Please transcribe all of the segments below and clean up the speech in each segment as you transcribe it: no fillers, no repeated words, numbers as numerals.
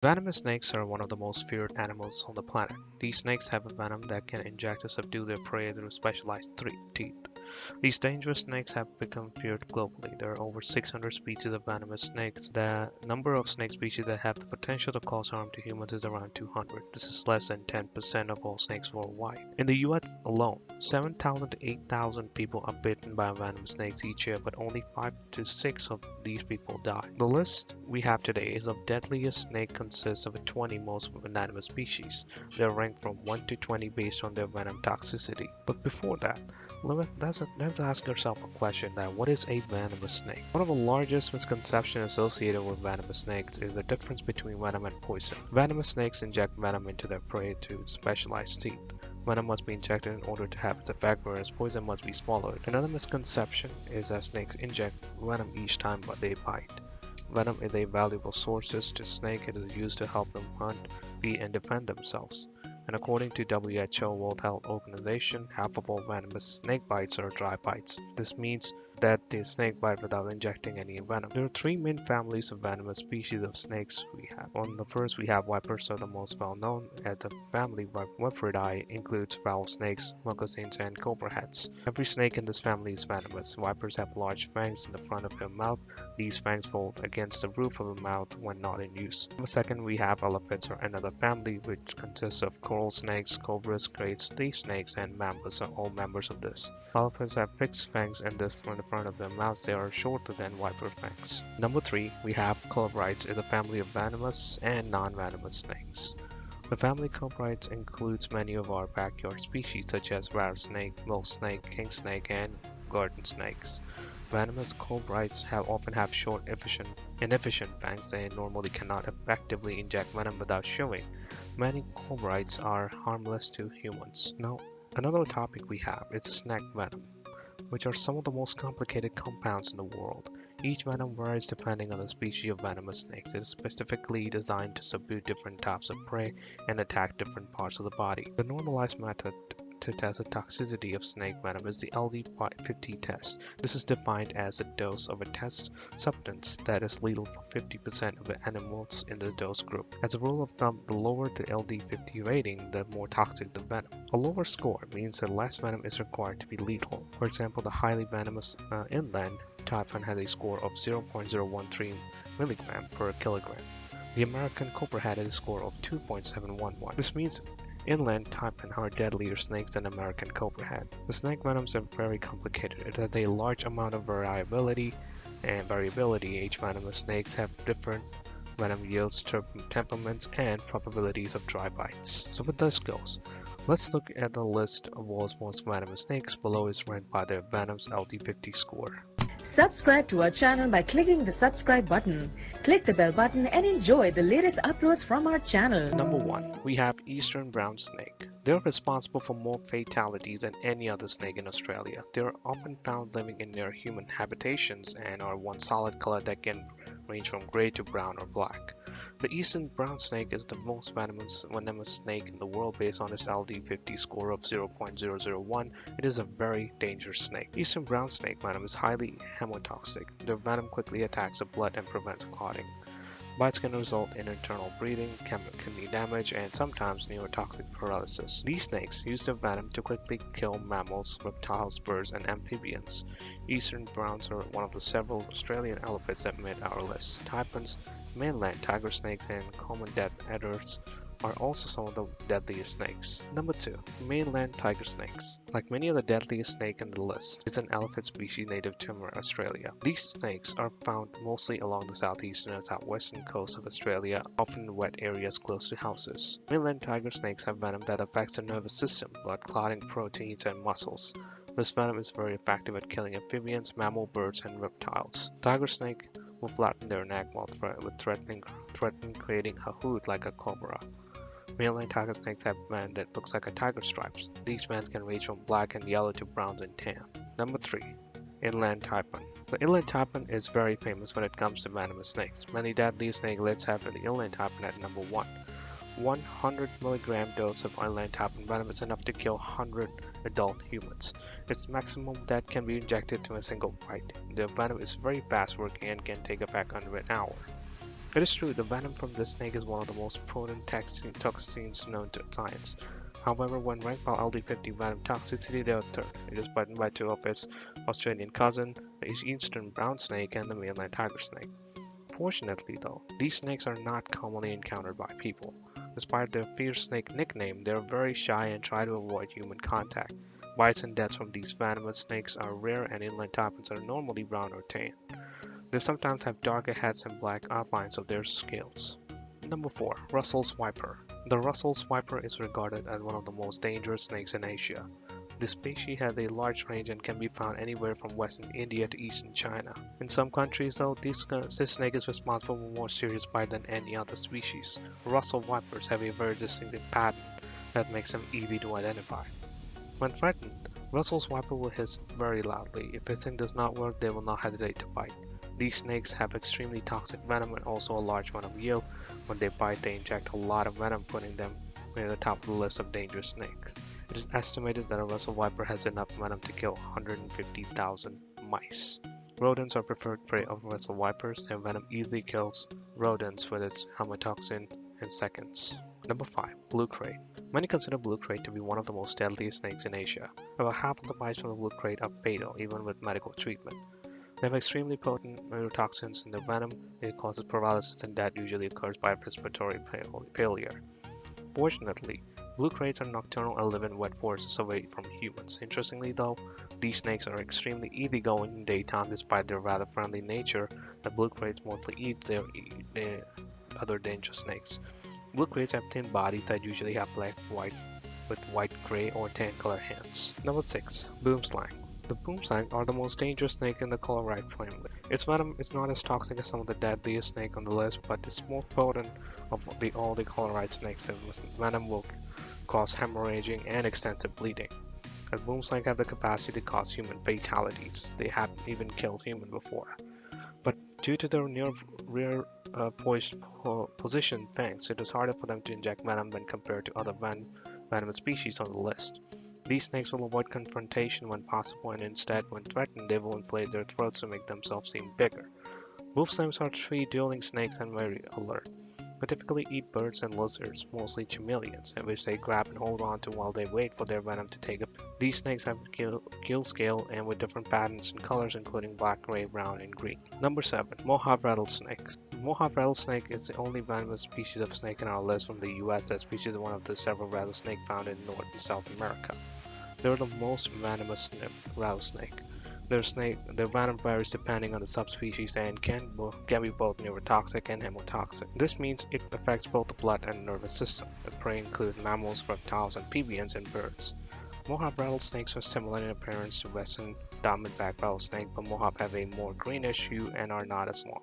Venomous snakes are one of the most feared animals on the planet. These snakes have a venom that can inject or subdue their prey through specialized teeth. These dangerous snakes have become feared globally. There are over 600 species of venomous snakes. The number of snake species that have the potential to cause harm to humans is around 200. This is less than 10% of all snakes worldwide. In the US alone, 7,000 to 8,000 people are bitten by venomous snakes each year, but only 5 to 6 of these people die. The list we have today is of deadliest snake consists of 20 most venomous species. They are ranked from 1 to 20 based on their venom toxicity. But before that, let's ask yourself a question that what is a venomous snake? One of the largest misconceptions associated with venomous snakes is the difference between venom and poison. Venomous snakes inject venom into their prey to specialized teeth. Venom must be injected in order to have its effect, whereas poison must be swallowed. Another misconception is that snakes inject venom each time they bite. Venom is a valuable source to snake. It is used to help them hunt, feed, and defend themselves. And according to WHO World Health Organization, half of all venomous snake bites are dry bites. This means that the snake bite without injecting any venom. There are three main families of venomous species of snakes we have. On the first, we have vipers, are the most well known, as the family Viperidae includes rattlesnakes, moccasins, and cobra-heads. Every snake in this family is venomous. Vipers have large fangs in the front of their mouth. These fangs fold against the roof of the mouth when not in use. On the second, we have elephants, or another family, which consists of coral snakes, cobras, great sea snakes, and mambas are all members of this. Elephants have fixed fangs in the front of their mouths. They are shorter than viper fangs. Number 3, we have Cobrites, is a family of venomous and non-venomous snakes. The family Cobrites includes many of our backyard species such as rattlesnake, mill snake, king snake, and garden snakes. Venomous Cobrites often have short, inefficient fangs and normally cannot effectively inject venom without chewing. Many Cobrites are harmless to humans. Now, another topic we have is snake venom, which are some of the most complicated compounds in the world. Each venom varies depending on the species of venomous snakes. It is specifically designed to subdue different types of prey and attack different parts of the body. The normalized method to test the toxicity of snake venom is the LD50 test. This is defined as a dose of a test substance that is lethal for 50% of the animals in the dose group. As a rule of thumb, the lower the LD50 rating, the more toxic the venom. A lower score means that less venom is required to be lethal. For example, the highly venomous inland typhon has a score of 0.013 milligram per kilogram. The American copperhead has a score of 2.711. This means inland typhon are deadlier snakes than American copperhead. The snake venoms are very complicated. It has a large amount of variability. Each venomous snakes have different venom yields, temperaments, and probabilities of dry bites. So with this goes, let's look at the list of world's most venomous snakes. Below is ranked by their venom's LD50 score. Subscribe to our channel by clicking the subscribe button. Click the bell button and enjoy the latest uploads from our channel. Number 1, we have eastern brown snake. They're responsible for more fatalities than any other snake in Australia. They are often found living in near human habitations and are one solid color that can range from gray to brown or black. The eastern brown snake is the most venomous snake in the world based on its LD50 score of 0.001. It is a very dangerous snake. Eastern brown snake venom is highly hemotoxic. Their venom quickly attacks the blood and prevents clotting. Bites can result in internal bleeding, kidney damage, and sometimes neurotoxic paralysis. These snakes use their venom to quickly kill mammals, reptiles, birds, and amphibians. Eastern browns are one of the several Australian elephants that made our list. Typhons, mainland tiger snakes, and common death adders are also some of the deadliest snakes. Number 2, mainland tiger snakes. Like many of the deadliest snake in the list, it's an elephant species native to Australia. These snakes are found mostly along the southeastern and southwestern coast of Australia, often in wet areas close to houses. Mainland tiger snakes have venom that affects the nervous system, blood clotting, proteins, and muscles. This venom is very effective at killing amphibians, mammal, birds, and reptiles. Tiger snake will flatten their neck while threatening creating a hood like a cobra. Mainland tiger snakes have band that looks like a tiger stripes. These bands can range from black and yellow to browns and tan. Number 3, inland typhon. The inland typhon is very famous when it comes to venomous snakes. Many deadly snakelets have the inland typhon at number 1. 100 milligram dose of inland typhon venom is enough to kill 100 adult humans. Its maximum that can be injected to a single bite. The venom is very fast working and can take effect under an hour. It is true, the venom from this snake is one of the most potent toxins known to science. However, when ranked by LD50 venom toxicity, they are third. It is bitten by two of its Australian cousin, the eastern brown snake and the mainland tiger snake. Fortunately, though, these snakes are not commonly encountered by people. Despite their fierce snake nickname, they are very shy and try to avoid human contact. Bites and deaths from these venomous snakes are rare, and inland tarpons are normally brown or tan. They sometimes have darker heads and black outlines of their scales. Number 4. Russell's Viper. The Russell's Viper is regarded as one of the most dangerous snakes in Asia. This species has a large range and can be found anywhere from western India to eastern China. In some countries, though, this snake is responsible for more serious bite than any other species. Russell vipers have a very distinctive pattern that makes them easy to identify. When threatened, Russell's viper will hiss very loudly. If hissing does not work, they will not hesitate to bite. These snakes have extremely toxic venom and also a large amount of yield. When they bite, they inject a lot of venom, putting them near the top of the list of dangerous snakes. It is estimated that a Russell viper has enough venom to kill 150,000 mice. Rodents are preferred prey of Russell vipers. Their venom easily kills rodents with its helmetoxin in seconds. Number 5. Blue Crate. Many consider blue crate to be one of the most deadliest snakes in Asia. About half of the bites from the blue crate are fatal, even with medical treatment. They have extremely potent neurotoxins in their venom. It causes paralysis and death usually occurs by respiratory failure. Fortunately, blue crates are nocturnal and live in wet forests away from humans. Interestingly though, these snakes are extremely easygoing in daytime despite their rather friendly nature. The blue crates mostly eat their other dangerous snakes. Blue crates have thin bodies that usually have black, white, with white, gray, or tan color hands. Number 6. Boomslang. The boomslang are the most dangerous snake in the chloride family. Its venom is not as toxic as some of the deadliest snake on the list, but it's more potent of all the chloride snakes. The venom will cause hemorrhaging and extensive bleeding. As boomslang have the capacity to cause human fatalities. They haven't even killed humans before. But due to their near rear position fangs, it is harder for them to inject venom when compared to other venomous species on the list. These snakes will avoid confrontation when possible, and instead, when threatened, they will inflate their throats to make themselves seem bigger. Wolfslams are tree-dwelling snakes and very alert. They typically eat birds and lizards, mostly chameleons, which they grab and hold on to while they wait for their venom to take up. These snakes have gill scale and with different patterns and colors, including black, gray, brown, and green. Number 7. Mojave rattlesnakes. Mojave rattlesnake is the only venomous species of snake in our list from the US. That species is one of the several rattlesnakes found in North and South America. They are the most venomous rattlesnake. Their venom varies depending on the subspecies and can be both neurotoxic and hemotoxic. This means it affects both the blood and nervous system. The prey include mammals, reptiles, amphibians, and birds. Mojave rattlesnakes are similar in appearance to western diamondback rattlesnake, but Mojave have a more greenish hue and are not as long.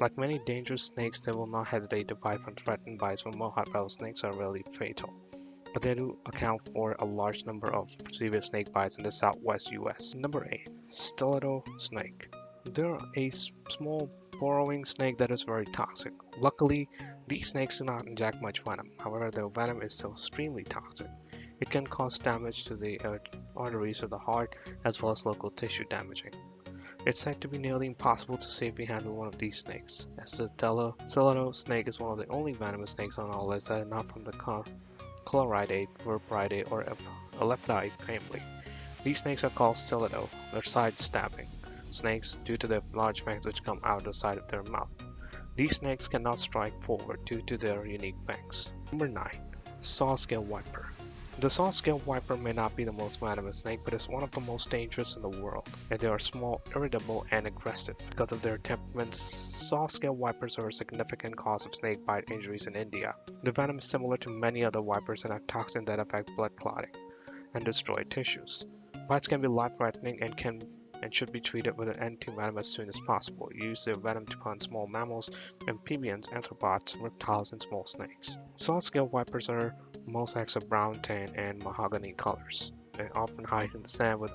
Like many dangerous snakes, they will not hesitate to bite when threatened. Bites from Mojave rattlesnakes are rarely fatal, but they do account for a large number of severe snake bites in the southwest US. Number 8. Stiletto snake. They're a small burrowing snake that is very toxic. Luckily, these snakes do not inject much venom. However, their venom is so extremely toxic. It can cause damage to the arteries of the heart as well as local tissue damaging. It's said to be nearly impossible to safely handle one of these snakes, as the stiletto snake is one of the only venomous snakes on our list that are not from the Chloridae, Verpridae, or Leptidae family. These snakes are called stiletto. They're side-stabbing snakes due to their large fangs which come out the side of their mouth. These snakes cannot strike forward due to their unique fangs. Number 9. Saw-scale viper. The saw-scale viper may not be the most venomous snake, but is one of the most dangerous in the world. And they are small, irritable, and aggressive. Because of their temperaments, saw-scale vipers are a significant cause of snake bite injuries in India. The venom is similar to many other vipers and have toxins that affect blood clotting and destroy tissues. Bites can be life-threatening and should be treated with an anti-venom as soon as possible. Use their venom to hunt small mammals, amphibians, arthropods, reptiles, and small snakes. Saw-scale vipers are most eggs of brown, tan, and mahogany colors. They often hide in the sand with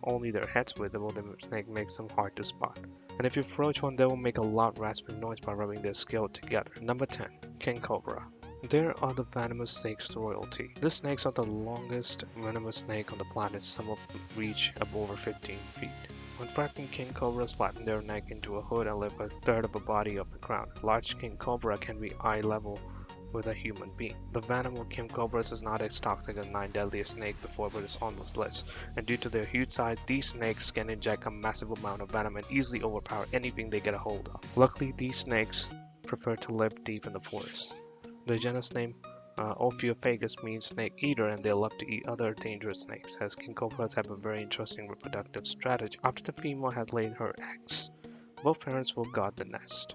only their heads visible. The snake makes them hard to spot. And if you approach one, they will make a loud rasping noise by rubbing their scales together. Number 10. King Cobra. There are the venomous snakes royalty. These snakes are the longest venomous snake on the planet. Some of them reach up over 15 feet. When frightening king cobras flatten their neck into a hood and lift a third of a body off the ground. Large king cobra can be eye level with a human being. The venom of king cobras is not as toxic as 9 deadliest snake before, but it's almost less. And due to their huge size, these snakes can inject a massive amount of venom and easily overpower anything they get a hold of. Luckily, these snakes prefer to live deep in the forest. The genus name Ophiophagus means snake eater, and they love to eat other dangerous snakes, as king cobras have a very interesting reproductive strategy. After the female has laid her eggs, both parents will guard the nest.